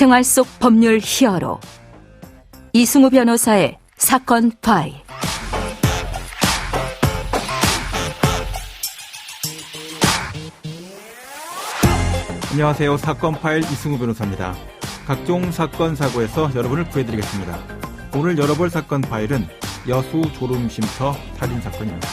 생활 속 법률 히어로 이승우 변호사의 사건 파일. 안녕하세요. 사건 파일 이승우 변호사입니다. 각종 사건 사고에서 여러분을 구해드리겠습니다. 오늘 열어볼 사건 파일은 여수 졸음쉼터 살인사건입니다.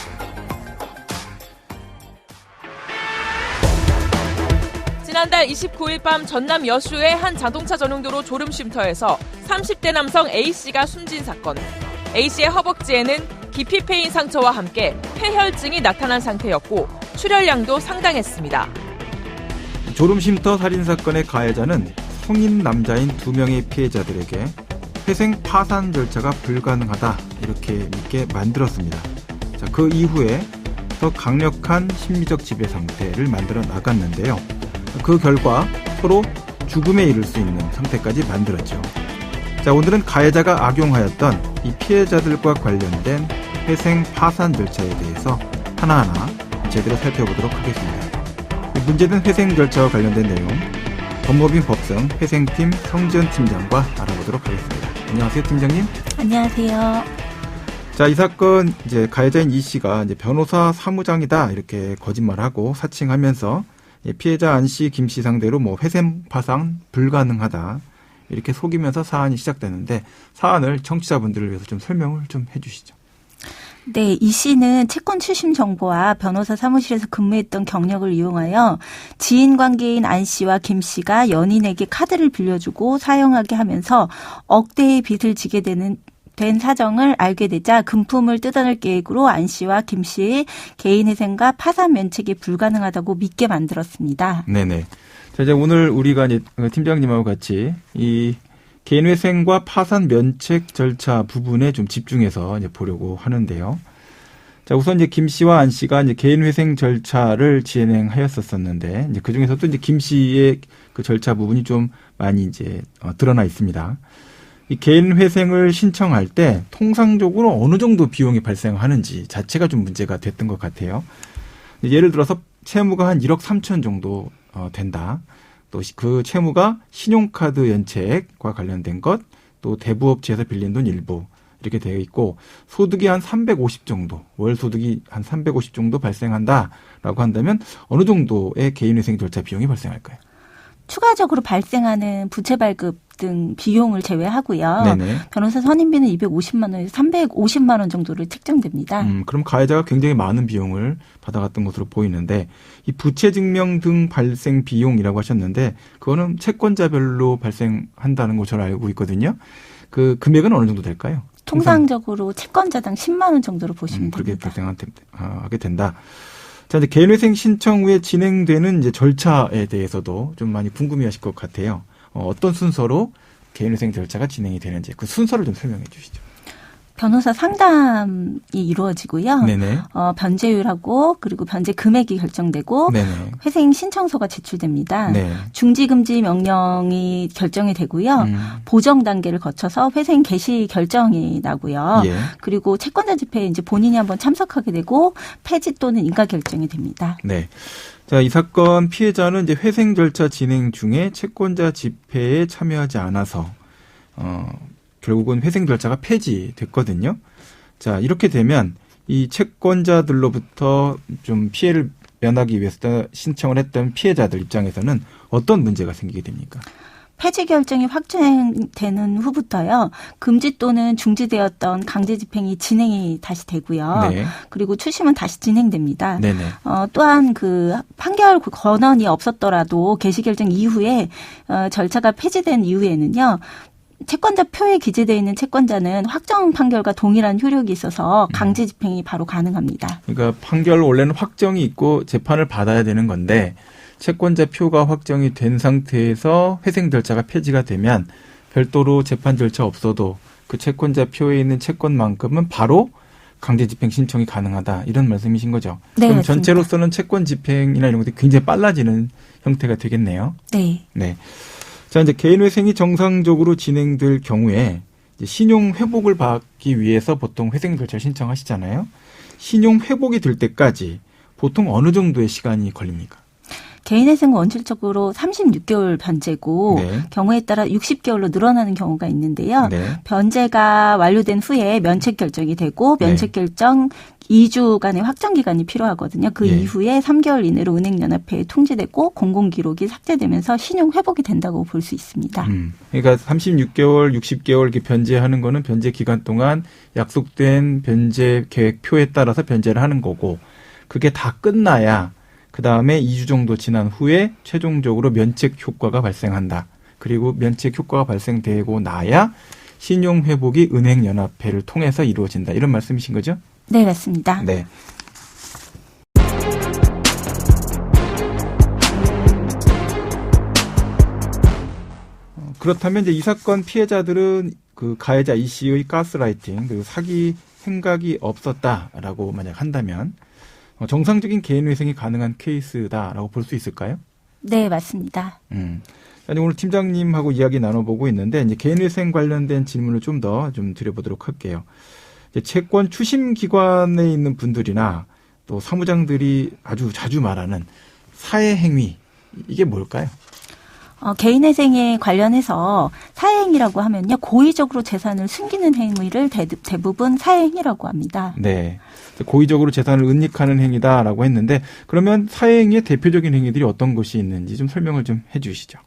지난달 29일 밤 전남 여수의 한 자동차 전용도로 졸음쉼터에서 30대 남성 A씨가 숨진 사건. A씨의 허벅지에는 깊이 패인 상처와 함께 폐혈증이 나타난 상태였고 출혈량도 상당했습니다. 졸음쉼터 살인사건의 가해자는 성인 남자인 2명의 피해자들에게 회생 파산 절차가 불가능하다 이렇게 믿게 만들었습니다. 자, 그 이후에 더 강력한 심리적 지배 상태를 만들어 나갔는데요. 그 결과 서로 죽음에 이를 수 있는 상태까지 만들었죠. 자, 오늘은 가해자가 악용하였던 이 피해자들과 관련된 회생 파산 절차에 대해서 하나하나 제대로 살펴보도록 하겠습니다. 문제된 회생 절차와 관련된 내용, 법무법인 법성 회생팀 성지연 팀장과 알아보도록 하겠습니다. 안녕하세요, 팀장님. 안녕하세요. 자, 이 사건 이제 가해자인 이 씨가 이제 변호사 사무장이다 이렇게 거짓말하고 사칭하면서 피해자 안 씨, 김 씨 상대로 회생 파산 불가능하다 이렇게 속이면서 사안이 시작되는데 사안을 청취자분들을 위해서 좀 설명을 좀 해주시죠. 네, 이 씨는 채권 출심 정보와 변호사 사무실에서 근무했던 경력을 이용하여 지인 관계인 안 씨와 김 씨가 연인에게 카드를 빌려주고 사용하게 하면서 억대의 빚을 지게 된 사정을 알게 되자 금품을 뜯어낼 계획으로 안 씨와 김 씨의 개인회생과 파산 면책이 불가능하다고 믿게 만들었습니다. 네네. 자, 이제 오늘 우리가 이제 팀장님하고 같이 이 개인회생과 파산 면책 절차 부분에 좀 집중해서 이제 보려고 하는데요. 자, 우선 이제 김 씨와 안 씨가 이제 개인회생 절차를 진행하였었는데, 이제 그 중에서도 이제 김 씨의 그 절차 부분이 좀 많이 이제 드러나 있습니다. 이 개인회생을 신청할 때 통상적으로 어느 정도 비용이 발생하는지 자체가 좀 문제가 됐던 것 같아요. 예를 들어서 채무가 한 1억 3천 정도 된다. 또 그 채무가 신용카드 연체액과 관련된 것, 또 대부업체에서 빌린 돈 일부 이렇게 되어 있고 소득이 한 350 정도, 월 소득이 한 350 정도 발생한다라고 한다면 어느 정도의 개인회생 절차 비용이 발생할까요? 추가적으로 발생하는 부채 발급 등 비용을 제외하고요. 네네. 변호사 선임비는 250만 원에서 350만 원 정도로 책정됩니다. 그럼 가해자가 굉장히 많은 비용을 받아갔던 것으로 보이는데 이 부채 증명 등 발생 비용이라고 하셨는데 그거는 채권자별로 발생한다는 것으로 알고 있거든요. 그 금액은 어느 정도 될까요? 통상적으로 채권자당 10만 원 정도로 보시면 그렇게 됩니다. 발생하게 된다. 자, 이제 개인회생 신청 후에 진행되는 이제 절차에 대해서도 좀 많이 궁금해하실 것 같아요. 어떤 순서로 개인회생 절차가 진행이 되는지 그 순서를 좀 설명해 주시죠. 변호사 상담이 이루어지고요. 네네. 변제율하고 그리고 변제 금액이 결정되고 네네. 회생 신청서가 제출됩니다. 네. 중지금지 명령이 결정이 되고요. 보정 단계를 거쳐서 회생 개시 결정이 나고요. 예. 그리고 채권자 집회에 이제 본인이 한번 참석하게 되고 폐지 또는 인가 결정이 됩니다. 네. 자, 이 사건 피해자는 이제 회생 절차 진행 중에 채권자 집회에 참여하지 않아서 결국은 회생 절차가 폐지됐거든요. 자, 이렇게 되면 이 채권자들로부터 좀 피해를 면하기 위해서 신청을 했던 피해자들 입장에서는 어떤 문제가 생기게 됩니까? 폐지 결정이 확정되는 후부터요. 금지 또는 중지되었던 강제 집행이 진행이 다시 되고요. 네. 그리고 추심은 다시 진행됩니다. 네네. 또한 그 판결 권한이 없었더라도 개시 결정 이후에 절차가 폐지된 이후에는요. 채권자 표에 기재되어 있는 채권자는 확정 판결과 동일한 효력이 있어서 강제 집행이 바로 가능합니다. 그러니까 판결 원래는 확정이 있고 재판을 받아야 되는 건데 채권자 표가 확정이 된 상태에서 회생 절차가 폐지가 되면 별도로 재판 절차 없어도 그 채권자 표에 있는 채권만큼은 바로 강제 집행 신청이 가능하다 이런 말씀이신 거죠? 네, 그럼 맞습니다. 전체로서는 채권 집행이나 이런 것들이 굉장히 빨라지는 형태가 되겠네요. 네. 네. 자, 이제 개인회생이 정상적으로 진행될 경우에 이제 신용 회복을 받기 위해서 보통 회생 절차 신청하시잖아요. 신용 회복이 될 때까지 보통 어느 정도의 시간이 걸립니까? 개인회생은 원칙적으로 36개월 변제고 네. 경우에 따라 60개월로 늘어나는 경우가 있는데요. 네. 변제가 완료된 후에 면책 결정이 되고 면책 결정 2주간의 확정 기간이 필요하거든요. 그 예. 이후에 3개월 이내로 은행연합회에 통지되고 공공기록이 삭제되면서 신용 회복이 된다고 볼 수 있습니다. 그러니까 36개월, 60개월 이렇게 변제하는 거는 변제 기간 동안 약속된 변제 계획표에 따라서 변제를 하는 거고 그게 다 끝나야 그다음에 2주 정도 지난 후에 최종적으로 면책 효과가 발생한다. 그리고 면책 효과가 발생되고 나야 신용 회복이 은행연합회를 통해서 이루어진다. 이런 말씀이신 거죠? 네, 맞습니다. 네. 그렇다면 이제 이 사건 피해자들은 그 가해자 이 씨의 가스라이팅 그리고 사기 행각이 없었다라고 만약 한다면 정상적인 개인회생이 가능한 케이스다라고 볼 수 있을까요? 네, 맞습니다. 아니, 오늘 팀장님하고 이야기 나눠보고 있는데 이제 개인회생 관련된 질문을 좀 더 드려보도록 할게요. 이제 채권 추심 기관에 있는 분들이나 또 사무장들이 아주 자주 말하는 사회 행위 이게 뭘까요? 개인회생에 관련해서 사회행위라고 하면요. 고의적으로 재산을 숨기는 행위를 대부분 사회행위라고 합니다. 네. 고의적으로 재산을 은닉하는 행위다라고 했는데 그러면 사회행위의 대표적인 행위들이 어떤 것이 있는지 좀 설명을 좀 해 주시죠.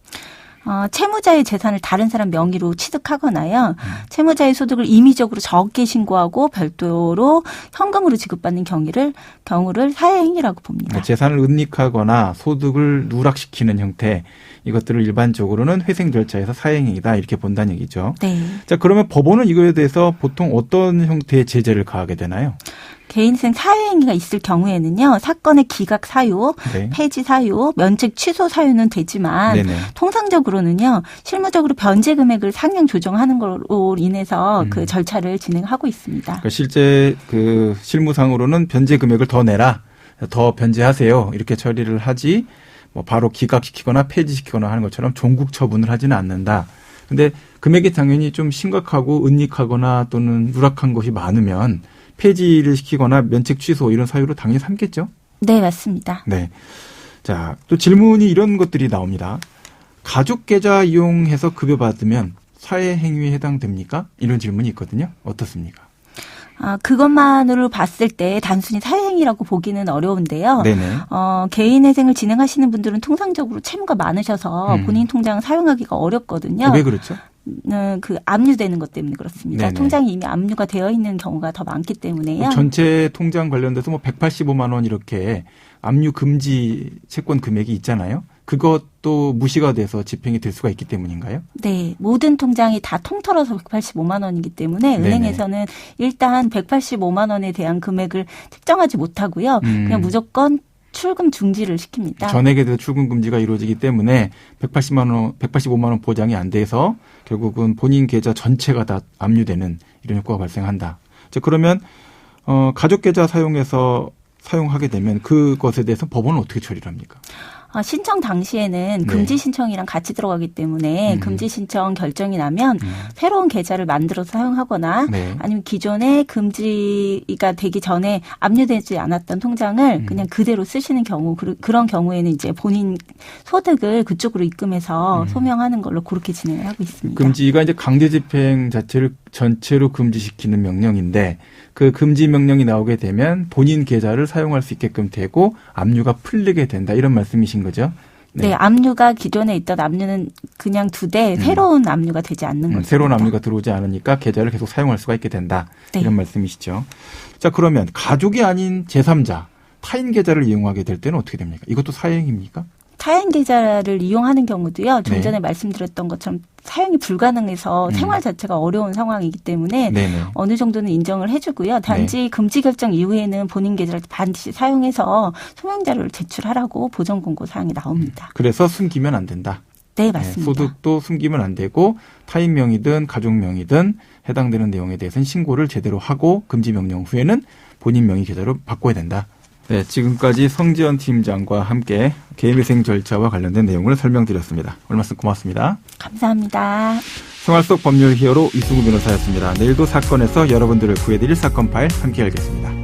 채무자의 재산을 다른 사람 명의로 취득하거나요. 채무자의 소득을 임의적으로 적게 신고하고 별도로 현금으로 지급받는 경우를 사회행위라고 봅니다. 재산을 은닉하거나 소득을 누락시키는 형태 이것들을 일반적으로는 회생 절차에서 사회행위다 이렇게 본다는 얘기죠. 네. 자, 그러면 법원은 이거에 대해서 보통 어떤 형태의 제재를 가하게 되나요? 개인회생 사회행위가 있을 경우에는요. 사건의 기각 사유, 네. 폐지 사유, 면책 취소 사유는 되지만 네네. 통상적으로는요. 실무적으로 변제 금액을 상향 조정하는 걸로 인해서 그 절차를 진행하고 있습니다. 그러니까 실제 그 실무상으로는 변제 금액을 더 내라, 더 변제하세요 이렇게 처리를 하지 뭐 바로 기각시키거나 폐지시키거나 하는 것처럼 종국 처분을 하지는 않는다. 근데 금액이 당연히 좀 심각하고 은닉하거나 또는 누락한 것이 많으면 폐지를 시키거나 면책 취소 이런 사유로 당연히 삼겠죠? 네, 맞습니다. 네. 자, 또 질문이 이런 것들이 나옵니다. 가족 계좌 이용해서 급여받으면 사회 행위에 해당됩니까? 이런 질문이 있거든요. 어떻습니까? 그것만으로 봤을 때 단순히 사회행위라고 보기는 어려운데요. 네네. 개인회생을 진행하시는 분들은 통상적으로 채무가 많으셔서 본인 통장을 사용하기가 어렵거든요. 왜 그렇죠? 그 압류되는 것 때문에 그렇습니다. 네네. 통장이 이미 압류가 되어 있는 경우가 더 많기 때문에요. 전체 통장 관련돼서 뭐 185만 원 이렇게 압류 금지 채권 금액이 있잖아요. 그것도 무시가 돼서 집행이 될 수가 있기 때문인가요? 네. 모든 통장이 다 통틀어서 185만 원이기 때문에 네네. 은행에서는 일단 185만 원에 대한 금액을 책정하지 못하고요. 그냥 무조건 출금 중지를 시킵니다. 전액에 대해서 출금 금지가 이루어지기 때문에 185만 원 보장이 안 돼서 결국은 본인 계좌 전체가 다 압류되는 이런 효과가 발생한다. 자, 그러면 가족 계좌 사용하게 되면 그것에 대해서 법원은 어떻게 처리를 합니까? 신청 당시에는 금지 신청이랑 같이 들어가기 때문에 금지 신청 결정이 나면 새로운 계좌를 만들어서 사용하거나 네. 아니면 기존에 금지가 되기 전에 압류되지 않았던 통장을 그냥 그대로 쓰시는 경우 그런 경우에는 이제 본인 소득을 그쪽으로 입금해서 소명하는 걸로 그렇게 진행을 하고 있습니다. 금지가 이제 강제 집행 자체를 전체로 금지시키는 명령인데 그 금지 명령이 나오게 되면 본인 계좌를 사용할 수 있게끔 되고 압류가 풀리게 된다 이런 말씀이신 거죠? 네, 압류가 기존에 있던 압류는 그냥 두되 새로운 압류가 되지 않는 거죠. 새로운 압류가 들어오지 않으니까 계좌를 계속 사용할 수가 있게 된다. 네. 이런 말씀이시죠. 자, 그러면 가족이 아닌 제3자, 타인 계좌를 이용하게 될 때는 어떻게 됩니까? 이것도 사행입니까? 타인 계좌를 이용하는 경우도요. 좀 네. 전에 말씀드렸던 것처럼 사용이 불가능해서 생활 자체가 어려운 상황이기 때문에 네네. 어느 정도는 인정을 해주고요. 단지 금지 결정 이후에는 본인 계좌를 반드시 사용해서 소명 자료를 제출하라고 보전 공고 사항이 나옵니다. 그래서 숨기면 안 된다. 네, 맞습니다. 소득도 숨기면 안 되고 타인 명의든 가족 명의든 해당되는 내용에 대해서는 신고를 제대로 하고 금지 명령 후에는 본인 명의 계좌로 바꿔야 된다. 네, 지금까지 성지연 팀장과 함께 개인회생 절차와 관련된 내용을 설명드렸습니다. 오늘 말씀 고맙습니다. 감사합니다. 생활 속 법률 히어로 이승우 변호사였습니다. 내일도 사건에서 여러분들을 구해드릴 사건 파일 함께 알겠습니다.